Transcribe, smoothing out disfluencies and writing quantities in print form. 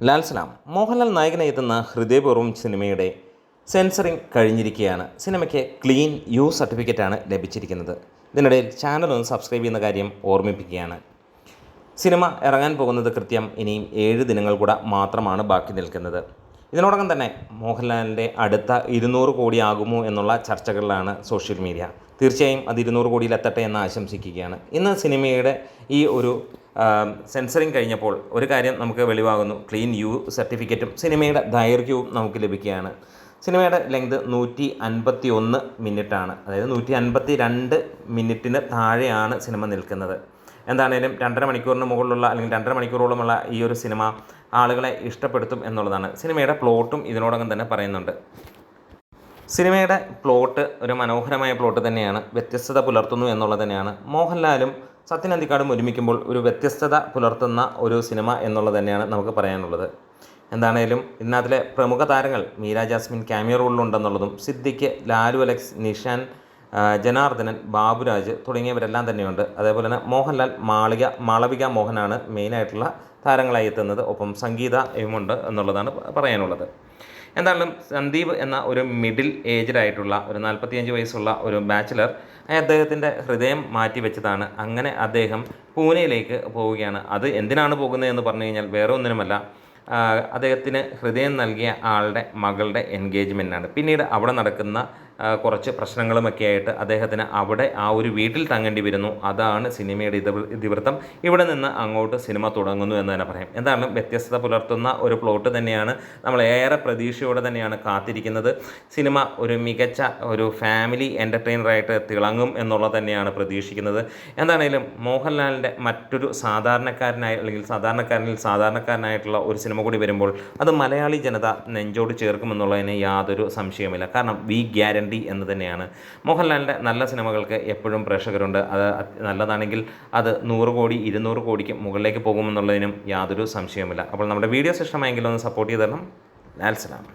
ലാൽ സലാം മോഹൻലാൽ നായകനായി എത്തുന്ന ഹൃദയപൂർവ്വം സിനിമയുടെ സെൻസറിങ് കഴിഞ്ഞിരിക്കുകയാണ്. സിനിമയ്ക്ക് ക്ലീൻ യു സർട്ടിഫിക്കറ്റാണ് ലഭിച്ചിരിക്കുന്നത്. ഇതിനിടയിൽ ചാനൽ ഒന്ന് സബ്സ്ക്രൈബ് ചെയ്യുന്ന കാര്യം ഓർമ്മിപ്പിക്കുകയാണ്. സിനിമ ഇറങ്ങാൻ പോകുന്നത് കൃത്യം ഇനിയും 7 ദിനങ്ങൾ കൂടെ മാത്രമാണ് ബാക്കി നിൽക്കുന്നത്. ഇതിനോടകം തന്നെ മോഹൻലാലിൻ്റെ അടുത്ത 200 കോടി ആകുമോ എന്നുള്ള ചർച്ചകളിലാണ് സോഷ്യൽ മീഡിയ. തീർച്ചയായും അത് 200 കോടിയിലെത്തട്ടെ എന്ന് ആശംസിക്കുകയാണ്. ഇന്ന് സിനിമയുടെ ഈ ഒരു സെൻസറിങ് കഴിഞ്ഞപ്പോൾ ഒരു കാര്യം നമുക്ക് വെളിവാകുന്നു. ക്ലീൻ യു സർട്ടിഫിക്കറ്റും സിനിമയുടെ ദൈർഘ്യവും നമുക്ക് ലഭിക്കുകയാണ്. സിനിമയുടെ ലെങ്ത് 151 മിനിറ്റാണ്. അതായത് 152 മിനിറ്റിന് താഴെയാണ് സിനിമ നിൽക്കുന്നത്. എന്താണേലും 2.5 മണിക്കൂറിന് മുകളിലുള്ള അല്ലെങ്കിൽ 2.5 മണിക്കൂറോളമുള്ള ഈ ഒരു സിനിമ ആളുകളെ ഇഷ്ടപ്പെടുത്തും എന്നുള്ളതാണ്. സിനിമയുടെ പ്ലോട്ടും ഇതിനോടകം തന്നെ പറയുന്നുണ്ട്. സിനിമയുടെ പ്ലോട്ട് ഒരു മനോഹരമായ പ്ലോട്ട് തന്നെയാണ്. വ്യത്യസ്തത പുലർത്തുന്നു എന്നുള്ളത് തന്നെയാണ്. മോഹൻലാലും സത്യൻ അന്തിക്കാടും ഒരുമിക്കുമ്പോൾ ഒരു വ്യത്യസ്തത പുലർത്തുന്ന ഒരു സിനിമ എന്നുള്ളത് തന്നെയാണ് നമുക്ക് പറയാനുള്ളത്. എന്താണേലും ഇതിനകത്തിലെ പ്രമുഖ താരങ്ങൾ മീര ജാസ്മിൻ ക്യാമിയോ റോളിലുണ്ടെന്നുള്ളതും സിദ്ദിഖ്, ലാലു അലക്സ്, നിഷാൻ, ജനാർദ്ദനൻ, ബാബുരാജ് തുടങ്ങിയവരെല്ലാം തന്നെയുണ്ട്. അതേപോലെ തന്നെ മോഹൻലാൽ, മാളവിക മോഹനാണ് മെയിനായിട്ടുള്ള താരങ്ങളായി എത്തുന്നത്. ഒപ്പം സംഗീതയുമുണ്ട് എന്നുള്ളതാണ് പറയാനുള്ളത്. എന്തായാലും സന്ദീപ് എന്ന ഒരു മിഡിൽ ഏജ്ഡായിട്ടുള്ള ഒരു 45 വയസ്സുള്ള ഒരു ബാച്ചിലർ അദ്ദേഹത്തിൻ്റെ ഹൃദയം മാറ്റിവെച്ചതാണ്. അങ്ങനെ അദ്ദേഹം പൂനെയിലേക്ക് പോവുകയാണ്. അത് എന്തിനാണ് പോകുന്നത് എന്ന് പറഞ്ഞു കഴിഞ്ഞാൽ വേറെ ഒന്നിനുമല്ല, അദ്ദേഹത്തിന് ഹൃദയം നൽകിയ ആളുടെ മകളുടെ എൻഗേജ്മെൻറ്റാണ്. പിന്നീട് അവിടെ നടക്കുന്ന കുറച്ച് പ്രശ്നങ്ങളുമൊക്കെ ആയിട്ട് അദ്ദേഹത്തിന് അവിടെ ആ ഒരു വീട്ടിൽ തങ്ങേണ്ടി വരുന്നു. അതാണ് സിനിമയുടെ ഇതിവൃത്തം. ഇവിടെ നിന്ന് അങ്ങോട്ട് സിനിമ തുടങ്ങുന്നു എന്ന് തന്നെ പറയാം. എന്തായാലും വ്യത്യസ്തത പുലർത്തുന്ന ഒരു പ്ലോട്ട് തന്നെയാണ്. നമ്മൾ ഏറെ പ്രതീക്ഷയോടെ തന്നെയാണ് കാത്തിരിക്കുന്നത്. സിനിമ ഒരു മികച്ച ഒരു ഫാമിലി എൻ്റർടൈനറായിട്ട് തിളങ്ങും എന്നുള്ളത് തന്നെയാണ് പ്രതീക്ഷിക്കുന്നത്. എന്താണേലും മോഹൻലാലിൻ്റെ മറ്റൊരു സാധാരണക്കാരനായ അല്ലെങ്കിൽ സാധാരണക്കാരനായിട്ടുള്ള ഒരു സിനിമ കൂടി വരുമ്പോൾ അത് മലയാളി ജനത നെഞ്ചോട് ചേർക്കുമെന്നുള്ളതിന് യാതൊരു സംശയവുമില്ല. കാരണം വി ഗ്യാരണ്ടി എന്ന് തന്നെയാണ്. മോഹൻലാലിൻ്റെ നല്ല സിനിമകൾക്ക് എപ്പോഴും പ്രേക്ഷകരുണ്ട്. അത് നല്ലതാണെങ്കിൽ അത് 100 കോടി 200 കോടിക്ക് മുകളിലേക്ക് പോകുമെന്നുള്ളതിനും യാതൊരു സംശയവുമില്ല. അപ്പോൾ നമ്മുടെ വീഡിയോസ് ഇഷ്ടമായെങ്കിൽ ഒന്ന് സപ്പോർട്ട് ചെയ്ത് തരണം. ലാൽ സലാം.